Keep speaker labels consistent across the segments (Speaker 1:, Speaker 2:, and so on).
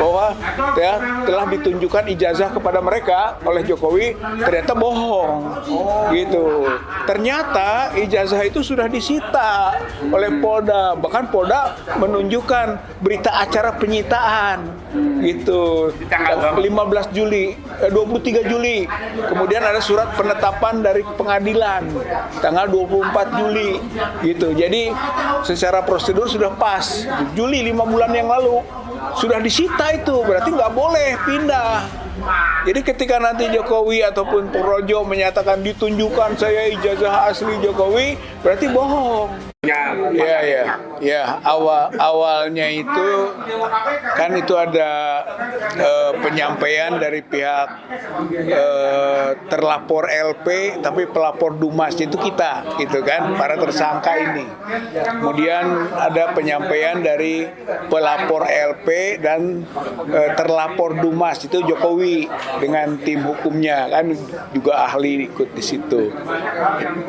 Speaker 1: bahwa ya telah ditunjukkan ijazah kepada mereka oleh Jokowi, ternyata bohong. Gitu. Ternyata ijazah itu sudah disita oleh Polda. Bahkan Polda menunjukkan berita acara penyitaan gitu. 15 Juli, 23 Juli. Kemudian ada surat penetapan dari pengadilan tanggal 24 Juli gitu. Jadi secara prosedur sudah pas. Juli 5 bulan yang lalu sudah disita itu, berarti nggak boleh pindah. Jadi ketika nanti Jokowi ataupun Projo menyatakan ditunjukkan saya ijazah asli Jokowi, berarti bohong. Ya. Awalnya itu kan itu ada penyampaian dari pihak terlapor LP, tapi pelapor Dumas itu kita, gitu kan, para tersangka ini. Kemudian ada penyampaian dari pelapor LP dan terlapor Dumas itu Jokowi dengan tim hukumnya, kan juga ahli ikut di situ.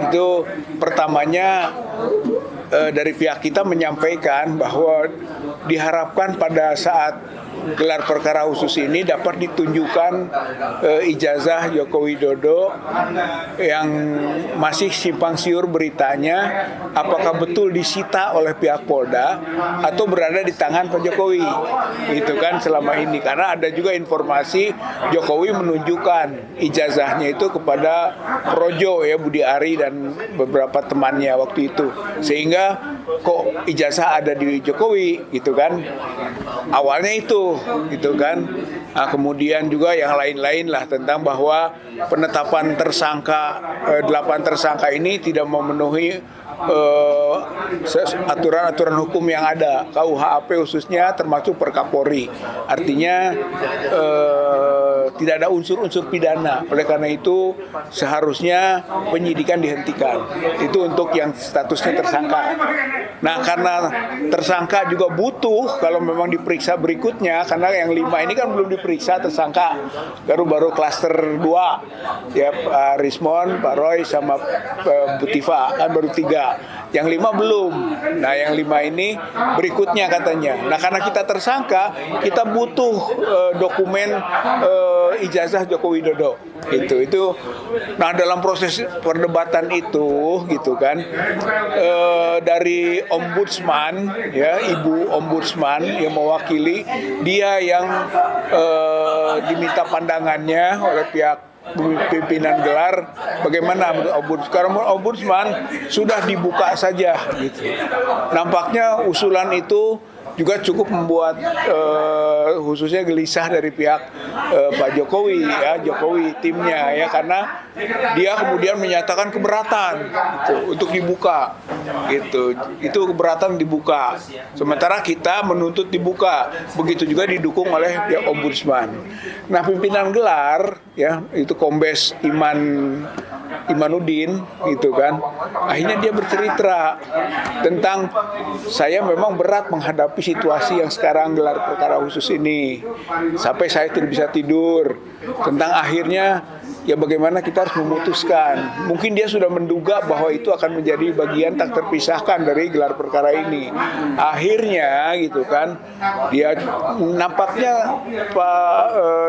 Speaker 1: Itu pertamanya dari pihak kita menyampaikan bahwa diharapkan pada saat gelar perkara khusus ini dapat ditunjukkan ijazah Joko Widodo yang masih simpang siur beritanya apakah betul disita oleh pihak Polda atau berada di tangan Pak Jokowi. Itu kan selama ini, karena ada juga informasi Jokowi menunjukkan ijazahnya itu kepada Projo ya, Budi Ari dan beberapa temannya waktu itu, sehingga kok ijazah ada di Jokowi gitu kan. Awalnya itu gitu kan. Nah, kemudian juga yang lain-lain lah tentang bahwa penetapan tersangka 8 tersangka ini tidak memenuhi aturan-aturan hukum yang ada, KUHP khususnya, termasuk Perkapolri. Artinya tidak ada unsur-unsur pidana. Oleh karena itu seharusnya penyidikan dihentikan. Itu untuk yang statusnya tersangka. Nah, karena tersangka juga butuh kalau memang diperiksa berikutnya, karena yang 5 ini kan belum diperiksa tersangka, baru klaster 2 ya, Pak Rismon, Pak Roy sama Bu Tifa kan baru 3. Yang 5 belum. Nah, yang 5 ini berikutnya katanya. Nah, karena kita tersangka, kita butuh dokumen ijazah Joko Widodo. Itu. Nah, dalam proses perdebatan itu gitu kan, dari ombudsman ya, Ibu Ombudsman yang mewakili, dia yang diminta pandangannya oleh pihak pimpinan gelar bagaimana ombudsman sudah dibuka saja gitu. Nampaknya usulan itu juga cukup membuat khususnya gelisah dari pihak Pak Jokowi ya, Jokowi timnya ya, karena dia kemudian menyatakan keberatan gitu, untuk dibuka gitu. Itu keberatan dibuka. Sementara kita menuntut dibuka. Begitu juga didukung oleh pihak ombudsman. Nah, pimpinan gelar ya, itu Kombes Imanuddin gitu kan. Akhirnya dia bercerita tentang saya memang berat menghadapi situasi yang sekarang gelar perkara khusus ini. Sampai saya tidak bisa tidur. Tentang akhirnya ya bagaimana kita harus memutuskan. Mungkin dia sudah menduga bahwa itu akan menjadi bagian tak terpisahkan dari gelar perkara ini. Akhirnya gitu kan, dia nampaknya Pak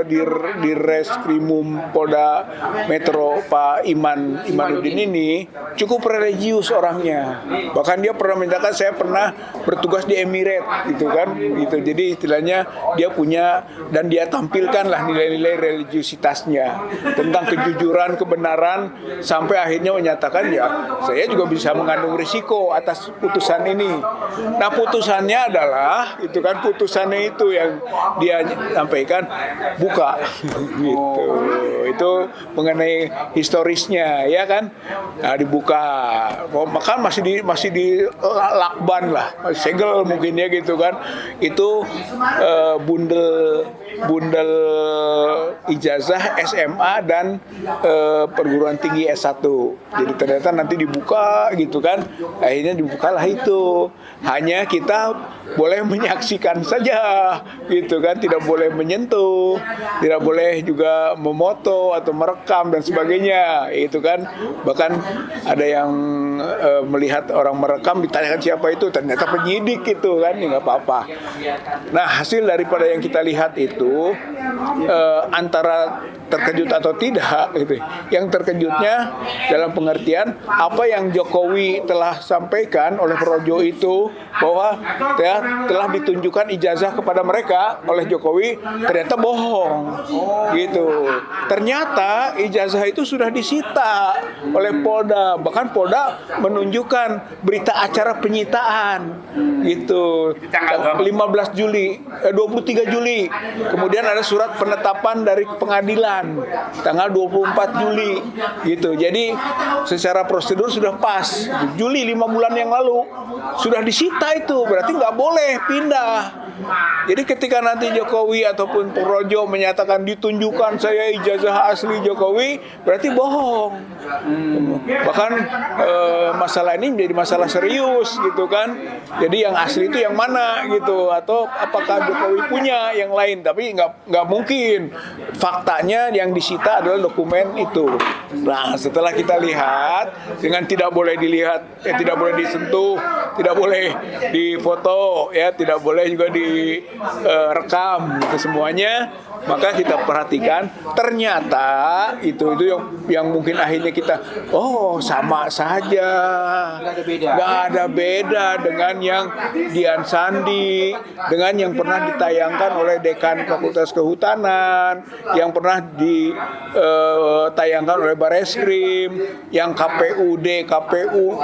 Speaker 1: di Reskrimum Polda Metro Pak Imanuddin ini cukup religius orangnya. Bahkan dia pernah menyatakan saya pernah bertugas di Emirat gitu kan. Gitu. Jadi istilahnya dia punya dan dia tampilkanlah nilai-nilai religiusitasnya tentang kejujuran, kebenaran, sampai akhirnya menyatakan ya saya juga bisa mengandung risiko atas putusan ini. Nah, putusannya adalah itu kan, putusannya itu yang dia sampaikan buka gitu. Itu mengenai historisnya ya kan. Nah, dibuka. Maka masih di lakban lah, segel mungkin ya gitu kan. Itu bundel ijazah SMA dan perguruan tinggi S1. Jadi ternyata nanti dibuka gitu kan. Akhirnya dibukalah itu. Hanya kita boleh menyaksikan saja gitu kan, tidak boleh menyentuh, tidak boleh juga memoto atau merekam dan sebagainya. Itu kan bahkan ada yang melihat orang merekam, ditanyakan siapa itu, ternyata penyidik itu kan, ya nggak apa-apa. Nah, hasil daripada yang kita lihat itu antara terkejut atau tidak gitu. Yang terkejutnya dalam pengertian apa yang Jokowi telah sampaikan oleh Projo itu, bahwa telah ditunjukkan ijazah kepada mereka oleh Jokowi, ternyata bohong gitu. Ternyata ijazah itu sudah disita oleh Polda, bahkan Polda menunjukkan berita acara penyitaan gitu. 23 Juli. Kemudian ada surat penetapan dari pengadilan tanggal 24 Juli gitu. Jadi secara prosedur sudah pas. Juli 5 bulan yang lalu sudah disita itu, berarti nggak boleh pindah. Jadi ketika nanti Jokowi ataupun Projo menyatakan ditunjukkan saya ijazah asli Jokowi, berarti bohong. Bahkan masalah ini menjadi masalah serius gitu kan. Jadi yang asli itu yang mana gitu, atau apakah Jokowi punya yang lain? Tapi nggak mungkin. Faktanya yang disita adalah dokumen itu. Nah, setelah kita lihat dengan tidak boleh dilihat, tidak boleh disentuh, tidak boleh difoto, ya tidak boleh juga direkam itu semuanya, maka kita perhatikan ternyata itu yang mungkin akhirnya kita sama saja, nggak ada beda dengan yang Dian Sandi, dengan yang pernah ditayangkan oleh Dekan Fakultas Kehutanan, yang pernah ditayangkan oleh Bareskrim, yang KPUD, KPU,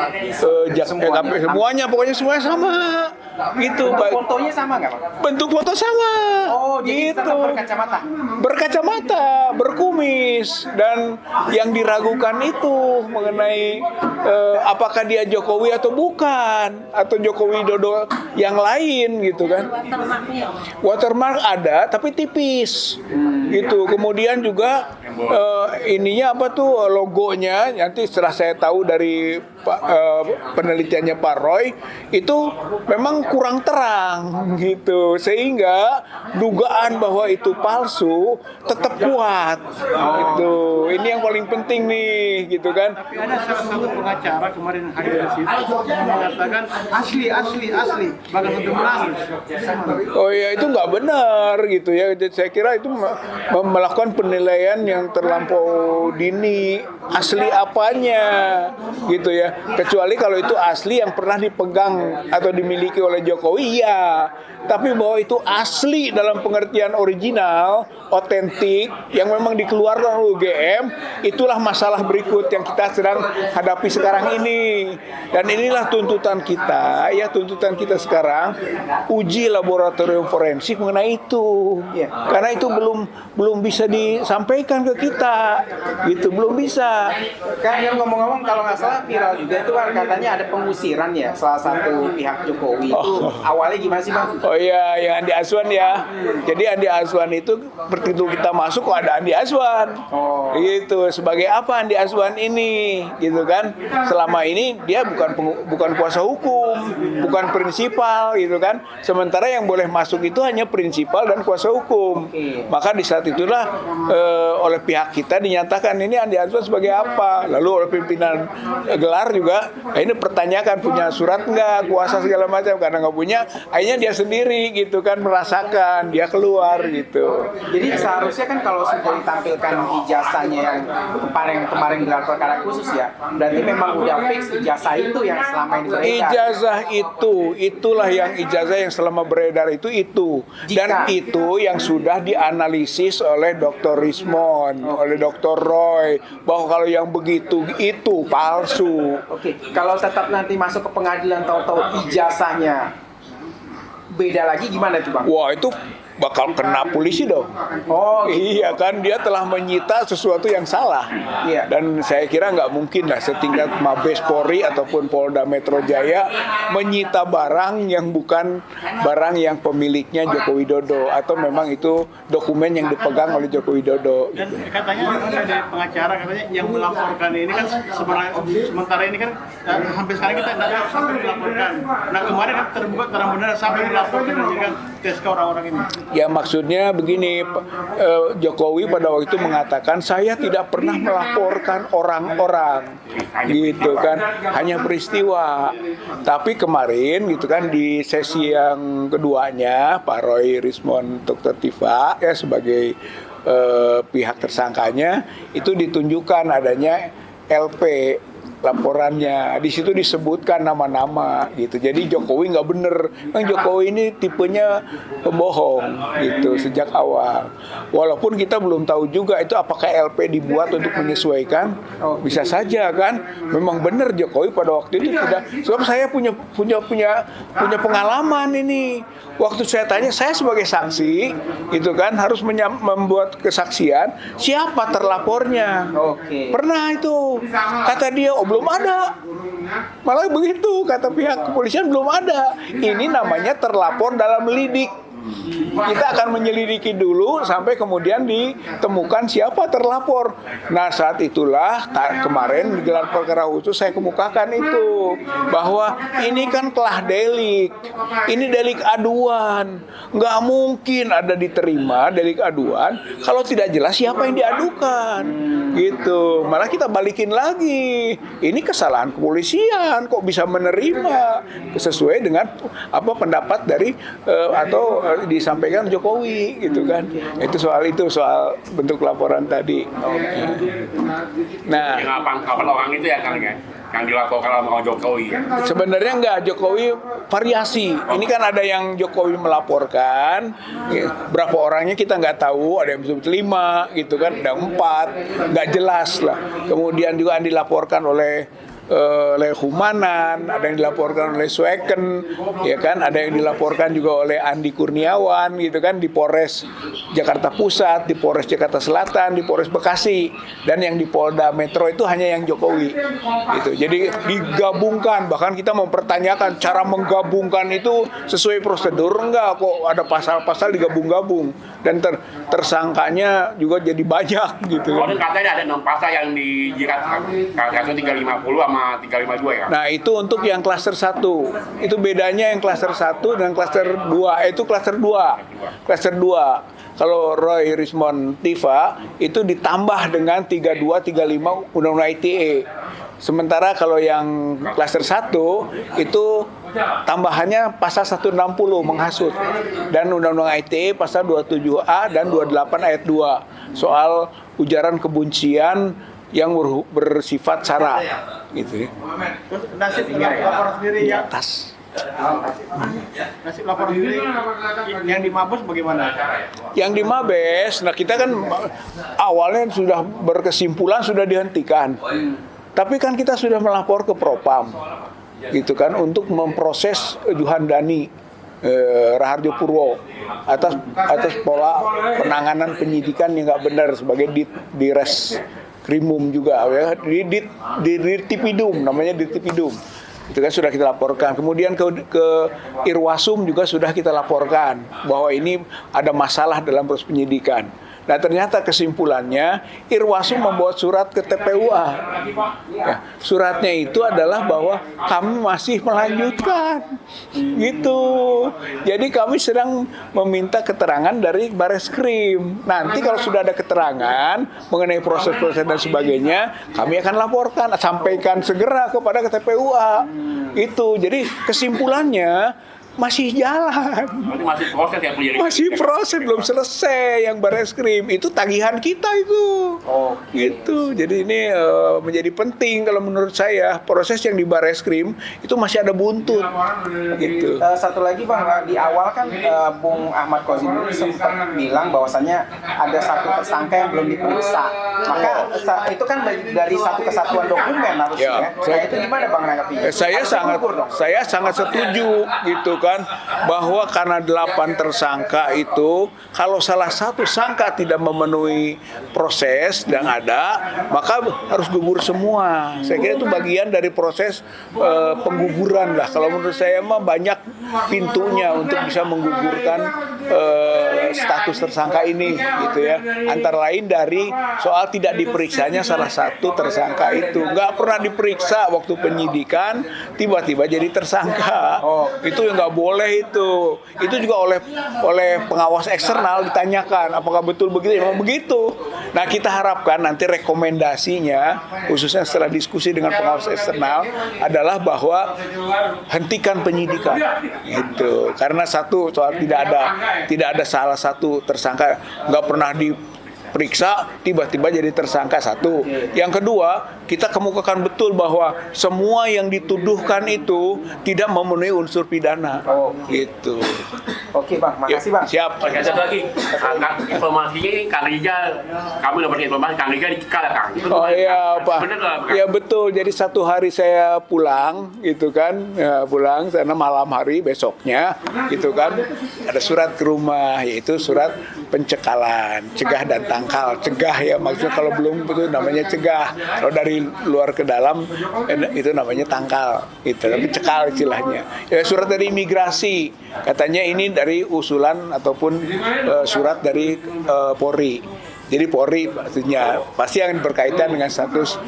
Speaker 1: semuanya, pokoknya semuanya sama. Gitu.
Speaker 2: Bentuk fotonya sama nggak, Pak?
Speaker 1: Bentuk foto sama.
Speaker 2: Oh, jadi
Speaker 1: gitu.
Speaker 2: tetap berkacamata.
Speaker 1: Berkacamata, berkumis, dan yang diragukan itu mengenai apakah dia Jokowi atau bukan, atau Jokowi Dodo yang lain gitu kan. Watermark ada tapi tipis. Gitu. Kemudian juga ininya apa tuh logonya, nanti setelah saya tahu dari penelitiannya Pak Roy itu memang kurang terang gitu, sehingga dugaan bahwa itu palsu tetap kuat gitu. Ini yang paling penting nih gitu kan.
Speaker 3: Tapi ada salah satu pengacara kemarin hadir di situ yang mengatakan asli bahkan untuk menangis.
Speaker 1: Oh ya, itu nggak benar gitu ya. Saya kira itu melakukan penilaian yang terlampau dini. Asli apanya gitu ya. Kecuali kalau itu asli yang pernah dipegang atau dimiliki oleh Jokowi, ya. Tapi bahwa itu asli dalam pengertian original, otentik, yang memang dikeluarkan oleh UGM, itulah masalah berikut yang kita sedang hadapi sekarang ini. Dan inilah tuntutan kita, ya tuntutan kita sekarang, uji laboratorium forensik mengenai itu. Karena itu belum bisa disampaikan ke kita, gitu, belum bisa.
Speaker 2: Kan yang ngomong-ngomong kalau nggak salah viral juga itu kan katanya ada pengusiran ya salah satu pihak Jokowi itu. Awalnya gimana sih, Bang?
Speaker 1: Oh iya, yang Andi Azwan ya. Jadi Andi Azwan itu begitu kita masuk kok ada Andi Azwan. Gitu. Sebagai apa Andi Azwan ini? Gitu kan. Selama ini dia bukan kuasa hukum, bukan prinsipal gitu kan. Sementara yang boleh masuk itu hanya prinsipal dan kuasa hukum. Maka di saat itulah oleh pihak kita dinyatakan ini Andi Azwan sebagai apa? Lalu oleh pimpinan gelar juga ini pertanyakan punya surat nggak, kuasa segala macam, karena nggak punya, akhirnya dia sendiri gitu kan merasakan, dia keluar gitu.
Speaker 2: Jadi seharusnya kan kalau sudah ditampilkan ijazahnya yang kemarin gelar perkara khusus ya, berarti memang udah fix ijazah itu yang selama ini beredar.
Speaker 1: Ijazah itulah yang ijazah yang selama beredar itu. Dan itu yang sudah dianalisis oleh Dr. Rismon, oleh Dr. Roy, bahwa kalau yang begitu itu palsu.
Speaker 2: Oke, kalau tetap nanti masuk ke pengadilan tahu-tahu ijazahnya beda lagi gimana tuh, Bang?
Speaker 1: Wah, itu bakal kena polisi dong.
Speaker 2: Oh, gitu.
Speaker 1: Iya kan, dia telah menyita sesuatu yang salah.
Speaker 2: Iya.
Speaker 1: Dan saya kira nggak mungkin lah setingkat Mabes Polri ataupun Polda Metro Jaya menyita barang yang bukan barang yang pemiliknya Joko Widodo, atau memang itu dokumen yang dipegang oleh Joko Widodo.
Speaker 3: Dan katanya ada pengacara katanya yang melaporkan ini kan sementara ini kan hampir sekarang kita tidak sampai melaporkan. Nah kemarin kan terbuka terang benar sampai dilaporkan dan juga tes ke orang-orang ini.
Speaker 1: Ya maksudnya begini, Jokowi pada waktu itu mengatakan saya tidak pernah melaporkan orang-orang, gitu kan, hanya peristiwa. Tapi kemarin gitu kan di sesi yang keduanya Pak Roy Rismond Dr. Tifa ya sebagai pihak tersangkanya itu ditunjukkan adanya LP laporannya, di situ disebutkan nama-nama gitu. Jadi Jokowi nggak bener, kan Jokowi ini tipenya pembohong gitu sejak awal. Walaupun kita belum tahu juga itu apakah LP dibuat untuk menyesuaikan, bisa saja kan. Memang benar Jokowi pada waktu itu tidak. Sebab saya punya pengalaman ini. Waktu saya tanya, saya sebagai saksi, itu kan harus membuat kesaksian siapa terlapornya. Pernah itu, kata dia, oh belum ada. Malah begitu, kata pihak kepolisian belum ada. Ini namanya terlapor dalam lidik. Kita akan menyelidiki dulu sampai kemudian ditemukan siapa terlapor. Nah saat itulah kemarin di gelar perkara khusus saya kemukakan itu bahwa ini kan telah delik, ini delik aduan, nggak mungkin ada diterima delik aduan kalau tidak jelas siapa yang diadukan, gitu. Malah kita balikin lagi, ini kesalahan kepolisian kok bisa menerima sesuai dengan apa pendapat dari atau disampaikan Jokowi gitu kan. Itu soal bentuk laporan tadi. Nah,
Speaker 4: yang 8 orang itu ya Kang ya, yang dilaporkan sama Jokowi.
Speaker 1: Sebenarnya enggak, Jokowi variasi. Ini kan ada yang Jokowi melaporkan, berapa orangnya kita nggak tahu, ada yang disebut 5 gitu kan, ada 4, nggak jelas lah. Kemudian juga yang dilaporkan oleh Humanan, ada yang dilaporkan oleh Sweken, ya kan, ada yang dilaporkan juga oleh Andi Kurniawan, gitu kan, di Polres Jakarta Pusat, di Polres Jakarta Selatan, di Polres Bekasi, dan yang di Polda Metro itu hanya yang Jokowi, gitu. Jadi digabungkan, bahkan kita mempertanyakan cara menggabungkan itu sesuai prosedur enggak, kok ada pasal-pasal digabung-gabung dan tersangkanya juga jadi banyak, gitu.
Speaker 4: Kemudian katanya ada 6 pasal yang dijerat kasus 350 sama 352 ya.
Speaker 1: Nah, itu untuk yang klaster 1. Itu bedanya yang klaster 1 dan klaster 2. Itu klaster 2. Klaster 2. Kalau Roy Rismond Tifa itu ditambah dengan 32 35 Undang-Undang ITE. Sementara kalau yang klaster 1 itu tambahannya pasal 160 menghasut dan Undang-Undang ITE pasal 27A dan 28 ayat 2 soal ujaran kebencian yang bersifat sara gitu ya.
Speaker 3: Terus nasib laporan sendiri ya.
Speaker 1: Tas.
Speaker 3: Nasib laporan sendiri yang di Mabes bagaimana?
Speaker 1: Yang di Mabes, nah kita kan awalnya sudah berkesimpulan sudah dihentikan. Tapi kan kita sudah melapor ke Propam, gitu kan, untuk memproses Juhandani Raharjo Purwo atas pola penanganan penyidikan yang nggak benar sebagai di res krimum juga ya, di Dirtipidum, namanya Dirtipidum. Itu kan sudah kita laporkan. Kemudian ke Irwasum juga sudah kita laporkan bahwa ini ada masalah dalam proses penyidikan. Nah ternyata kesimpulannya Irwasum membuat surat ke TPUA. Ya, suratnya itu adalah bahwa kami masih melanjutkan, gitu. Jadi kami sedang meminta keterangan dari Bareskrim. Nanti kalau sudah ada keterangan mengenai proses-proses dan sebagainya, kami akan laporkan, sampaikan segera kepada TPUA. Itu. Jadi kesimpulannya masih jalan.
Speaker 4: Masih proses ya,
Speaker 1: masih proses, belum selesai yang Bareskrim. Itu tagihan kita itu. Gitu. Jadi ini menjadi penting kalau menurut saya. Proses yang di Bareskrim itu masih ada buntut. Gitu.
Speaker 2: Satu lagi Bang, di awal kan Bung Ahmad Kozibul sempat bilang bahwasannya ada satu tersangka yang belum diperiksa. Maka itu kan dari satu kesatuan dokumen harusnya. Nah itu gimana Bang menanggapinya?
Speaker 1: Saya sangat setuju gitu kan, bahwa karena 8 tersangka itu kalau salah satu sangka tidak memenuhi proses dan maka harus gugur semua. Saya kira itu bagian dari proses pengguguran lah. Kalau menurut saya mah banyak pintunya untuk bisa menggugurkan status tersangka ini gitu ya. Antara lain dari soal tidak diperiksanya salah satu tersangka itu. Nggak pernah diperiksa waktu penyidikan, tiba-tiba jadi tersangka. Itu yang nggak boleh itu. Itu juga oleh pengawas eksternal ditanyakan apakah betul begitu. Memang begitu. Nah, kita harapkan nanti rekomendasinya, khususnya setelah diskusi dengan pengawas eksternal, adalah bahwa hentikan penyidikan. Itu karena satu soal tidak ada salah satu tersangka nggak pernah diperiksa tiba-tiba jadi tersangka satu. Yang kedua, kita kemukakan betul bahwa semua yang dituduhkan itu tidak memenuhi unsur pidana. Gitu.
Speaker 2: Oke Bang, makasih Bang.
Speaker 1: Siap.
Speaker 4: Oke, satu lagi, informasinya ini Kang Rizal, kami dapat informasi Kang Rizal dicekal ya Kang. Itu
Speaker 1: Oh iya Pak,
Speaker 4: benar nggak, Kang?
Speaker 1: ya betul. Jadi satu hari saya pulang, gitu kan, pulang karena malam hari besoknya, gitu kan, ada surat ke rumah, yaitu surat pencekalan, cegah dan tangkal. Cegah ya maksudnya kalau belum itu namanya cegah. Kalau dari luar ke dalam itu namanya tangkal, gitu. Tapi cekal istilahnya. Ya, surat dari imigrasi, katanya ini dari usulan ataupun surat dari Polri. Jadi Polri maksudnya pasti yang berkaitan dengan status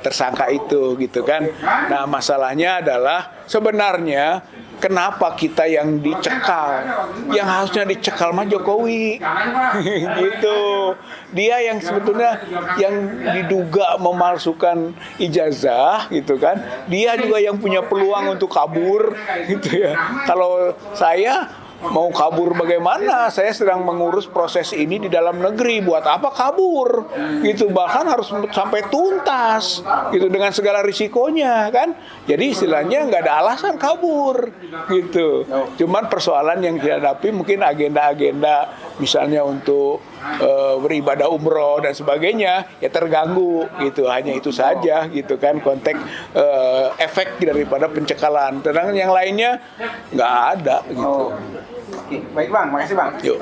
Speaker 1: tersangka itu, gitu kan. Nah, masalahnya adalah sebenarnya kenapa kita yang dicekal? Yang harusnya dicekal mah Jokowi. Gitu. Dia yang sebetulnya yang diduga memalsukan ijazah, gitu kan. Dia juga yang punya peluang untuk kabur, gitu ya. Kalau saya mau kabur bagaimana? Saya sedang mengurus proses ini di dalam negeri. Buat apa kabur? Gitu, bahkan harus sampai tuntas, gitu, dengan segala risikonya, kan? Jadi istilahnya nggak ada alasan kabur, gitu. Cuman persoalan yang dihadapi mungkin agenda-agenda, misalnya untuk beribadah umroh dan sebagainya, ya terganggu, gitu. Hanya itu saja, gitu kan, konteks efek daripada pencekalan. Sedangkan yang lainnya nggak ada, gitu.
Speaker 2: Oke, baik Bang, makasih Bang.
Speaker 1: Yuk.